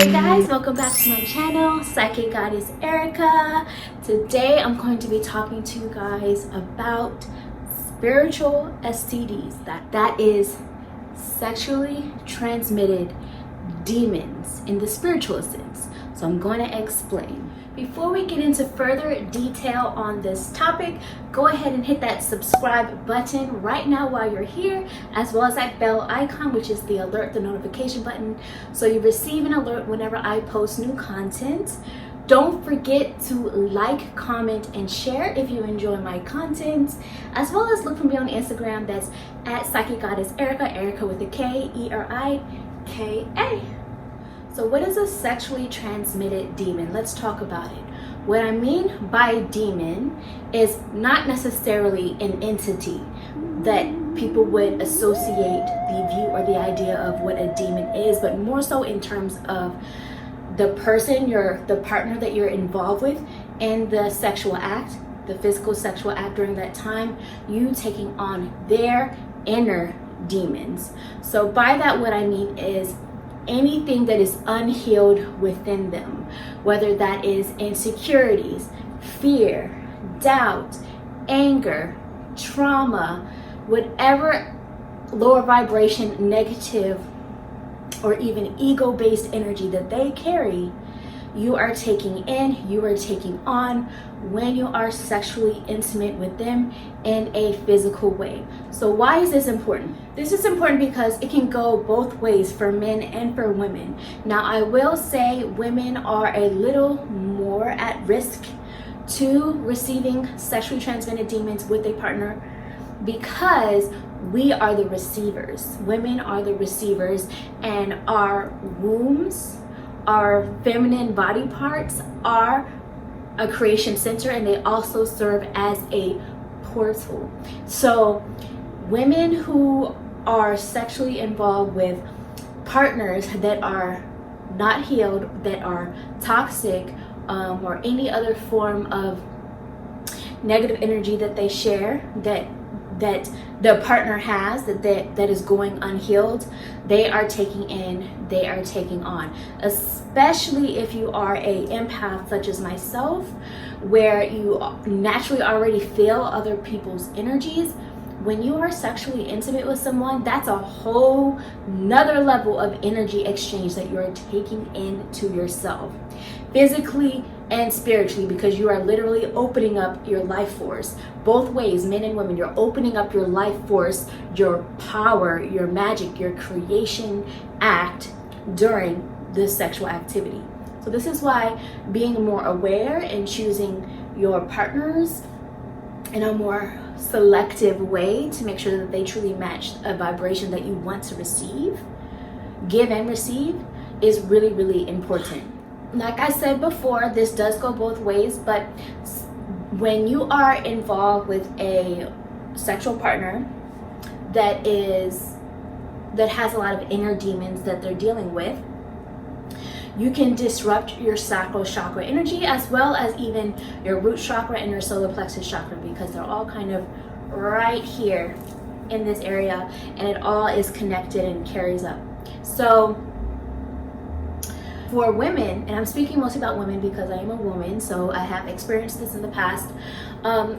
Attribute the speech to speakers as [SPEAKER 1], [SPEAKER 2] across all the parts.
[SPEAKER 1] Hey guys, welcome back to my channel, Psychic Goddess Erika. Today I'm going to be talking to you guys about spiritual STDs. That is sexually transmitted demons in the spiritual sense. So I'm going to explain. Before we get into further detail on this topic, go ahead and hit that subscribe button right now while you're here, as well as that bell icon, which is the alert, the notification button, so you receive an alert whenever I post new content. Don't forget to like, comment, and share if you enjoy my content, as well as look for me on Instagram. That's at Psychic Goddess Erika, Erika with a K, E-R-I-K-A. So what is a sexually transmitted demon? Let's talk about it. What I mean by demon is not necessarily an entity that people would associate the view or the idea of what a demon is, but more so in terms of the person, the partner that you're involved with in the sexual act, the physical sexual act during that time, you taking on their inner demons. So by that, what I mean is anything that is unhealed within them, whether that is insecurities, fear, doubt, anger, trauma, whatever lower vibration, negative, or even ego-based energy that they carry, you are taking in, you are taking on when you are sexually intimate with them in a physical way. So why is this important? This is important because it can go both ways for men and for women. Now, I will say women are a little more at risk to receiving sexually transmitted demons with a partner because we are the receivers. Women are the receivers, and our wombs, our feminine body parts are a creation center, and they also serve as a portal. So women who are sexually involved with partners that are not healed, that are toxic, or any other form of negative energy that they share, that the partner has, that is going unhealed, they are taking in, they are taking on. Especially if you are a empath such as myself, where you naturally already feel other people's energies. When you are sexually intimate with someone, that's a whole nother level of energy exchange that you are taking into yourself, physically and spiritually, because you are literally opening up your life force. Both ways, men and women, you're opening up your life force, your power, your magic, your creation act during this sexual activity. So this is why being more aware and choosing your partners in a more selective way to make sure that they truly match a vibration that you want to receive, give and receive, is really, really important. Like I said before, this does go both ways, but when you are involved with a sexual partner that has a lot of inner demons that they're dealing with, you can disrupt your sacral chakra energy, as well as even your root chakra and your solar plexus chakra, because they're all kind of right here in this area, and it all is connected and carries up. So for women, and I'm speaking mostly about women because I am a woman, so I have experienced this in the past.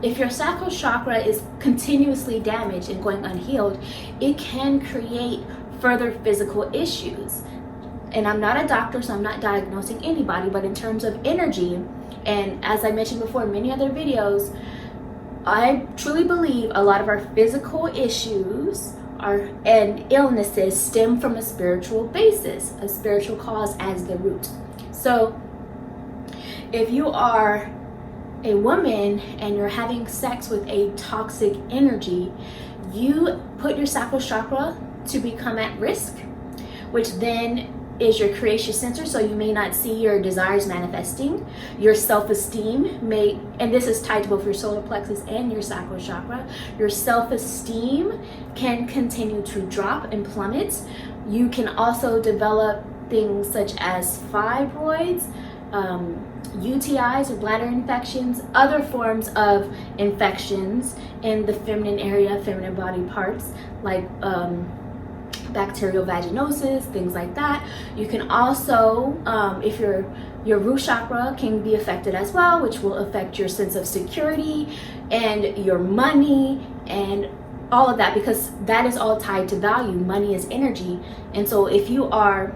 [SPEAKER 1] If your sacral chakra is continuously damaged and going unhealed, it can create further physical issues. And I'm not a doctor, so I'm not diagnosing anybody, but in terms of energy, and as I mentioned before in many other videos, I truly believe a lot of our physical issues and illnesses stem from a spiritual basis, a spiritual cause as the root. So if you are a woman and you're having sex with a toxic energy, you put your sacral chakra to become at risk, which then is your creation center, so you may not see your desires manifesting. Your self-esteem may, and this is tied to both your solar plexus and your sacral chakra, your self-esteem can continue to drop and plummet. You can also develop things such as fibroids, UTIs or bladder infections, other forms of infections in the feminine area, feminine body parts, like bacterial vaginosis, things like that. You can also, if your root chakra can be affected as well, which will affect your sense of security and your money and all of that, because that is all tied to value. Money is energy. And so if you are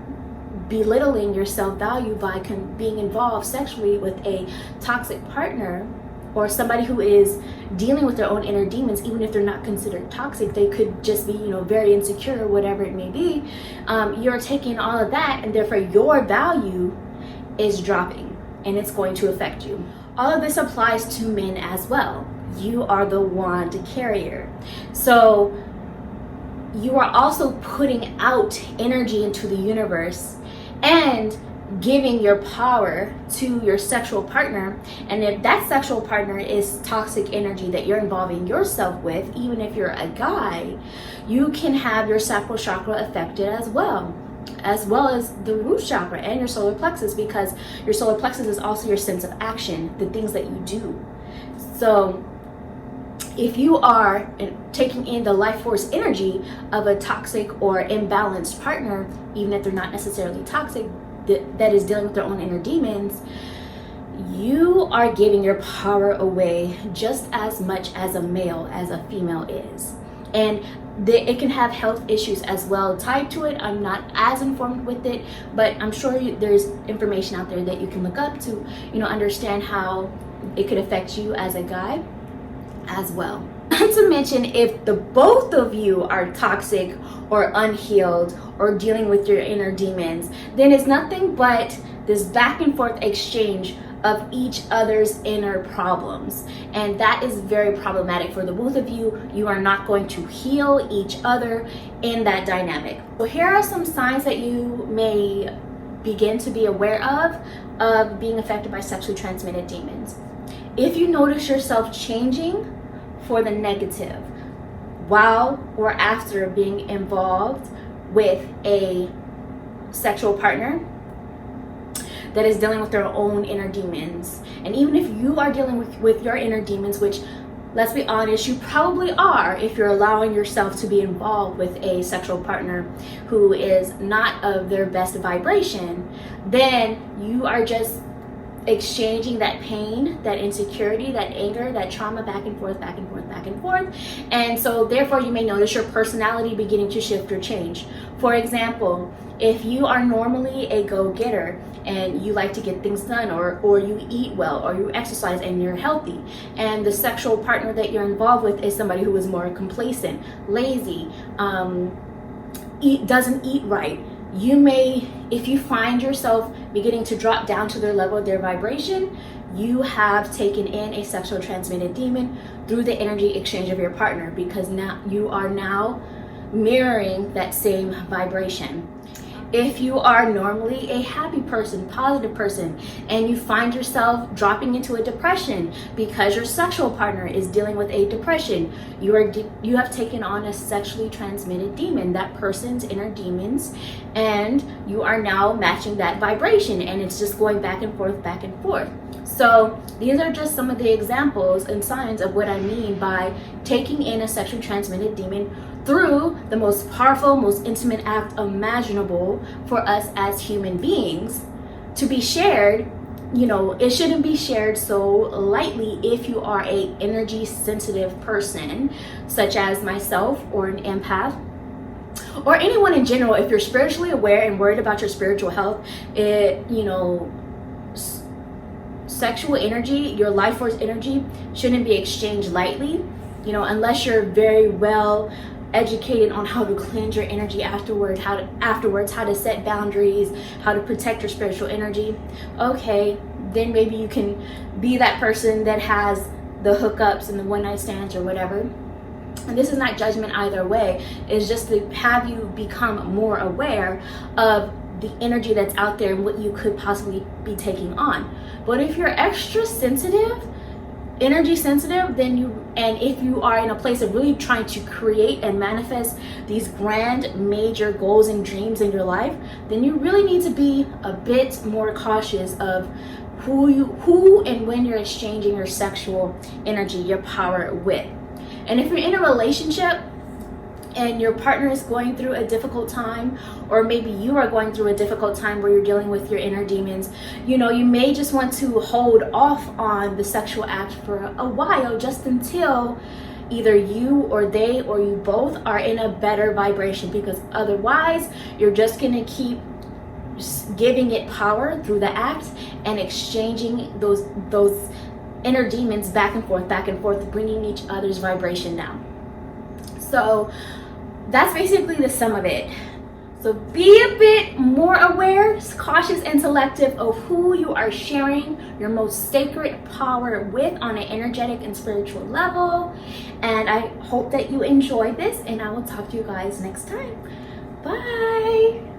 [SPEAKER 1] belittling your self-value by being involved sexually with a toxic partner, or somebody who is dealing with their own inner demons, even if they're not considered toxic, they could just be, very insecure, whatever it may be. You're taking all of that, and therefore your value is dropping, and it's going to affect you. All of this applies to men as well. You are the wand carrier. So you are also putting out energy into the universe and giving your power to your sexual partner. And if that sexual partner is toxic energy that you're involving yourself with, even if you're a guy, you can have your sacral chakra affected as well as the root chakra and your solar plexus, because your solar plexus is also your sense of action, the things that you do. So if you are taking in the life force energy of a toxic or imbalanced partner, even if they're not necessarily toxic, that is dealing with their own inner demons, you are giving your power away just as much as a male as a female is. And it can have health issues as well tied to it. I'm not as informed with it, but I'm sure there's information out there that you can look up to, understand how it could affect you as a guy as well. Not to mention, if the both of you are toxic or unhealed or dealing with your inner demons, then it's nothing but this back and forth exchange of each other's inner problems. And that is very problematic for the both of you. You are not going to heal each other in that dynamic. So here are some signs that you may begin to be aware of being affected by sexually transmitted demons. If you notice yourself changing for the negative while or after being involved with a sexual partner that is dealing with their own inner demons, and even if you are dealing with your inner demons, which, let's be honest, you probably are if you're allowing yourself to be involved with a sexual partner who is not of their best vibration, then you are just exchanging that pain, that insecurity, that anger, that trauma back and forth, back and forth, back and forth. And so therefore you may notice your personality beginning to shift or change. For example, if you are normally a go-getter and you like to get things done, or you eat well, or you exercise and you're healthy, and the sexual partner that you're involved with is somebody who is more complacent, lazy, doesn't eat right, you may, if you find yourself beginning to drop down to their level of their vibration, you have taken in a sexually transmitted demon through the energy exchange of your partner, because now you are mirroring that same vibration. If you are normally a happy person, positive person, and you find yourself dropping into a depression because your sexual partner is dealing with a depression, you have taken on a sexually transmitted demon, that person's inner demons, and you are now matching that vibration, and it's just going back and forth, back and forth. So these are just some of the examples and signs of what I mean by taking in a sexually transmitted demon through the most powerful, most intimate act imaginable for us as human beings to be shared. It shouldn't be shared so lightly if you are a energy sensitive person, such as myself or an empath, or anyone in general. If you're spiritually aware and worried about your spiritual health, sexual energy, your life force energy, shouldn't be exchanged lightly, unless you're very well educated on how to cleanse your energy afterwards, how to set boundaries, how to protect your spiritual energy. Okay, then maybe you can be that person that has the hookups and the one night stands or whatever. And this is not judgment either way. It's just to have you become more aware of the energy that's out there and what you could possibly be taking on. But if you're extra sensitive, energy sensitive, and if you are in a place of really trying to create and manifest these grand major goals and dreams in your life, then you really need to be a bit more cautious of who and when you're exchanging your sexual energy, your power with. And if you're in a relationship, and your partner is going through a difficult time, or maybe you are going through a difficult time where you're dealing with your inner demons, you know, you may just want to hold off on the sexual act for a while, just until either you or they or you both are in a better vibration, because otherwise you're just gonna keep giving it power through the act and exchanging those inner demons back and forth, bringing each other's vibration down. So that's basically the sum of it. So be a bit more aware, cautious, and selective of who you are sharing your most sacred power with on an energetic and spiritual level. And I hope that you enjoyed this, and I will talk to you guys next time. Bye.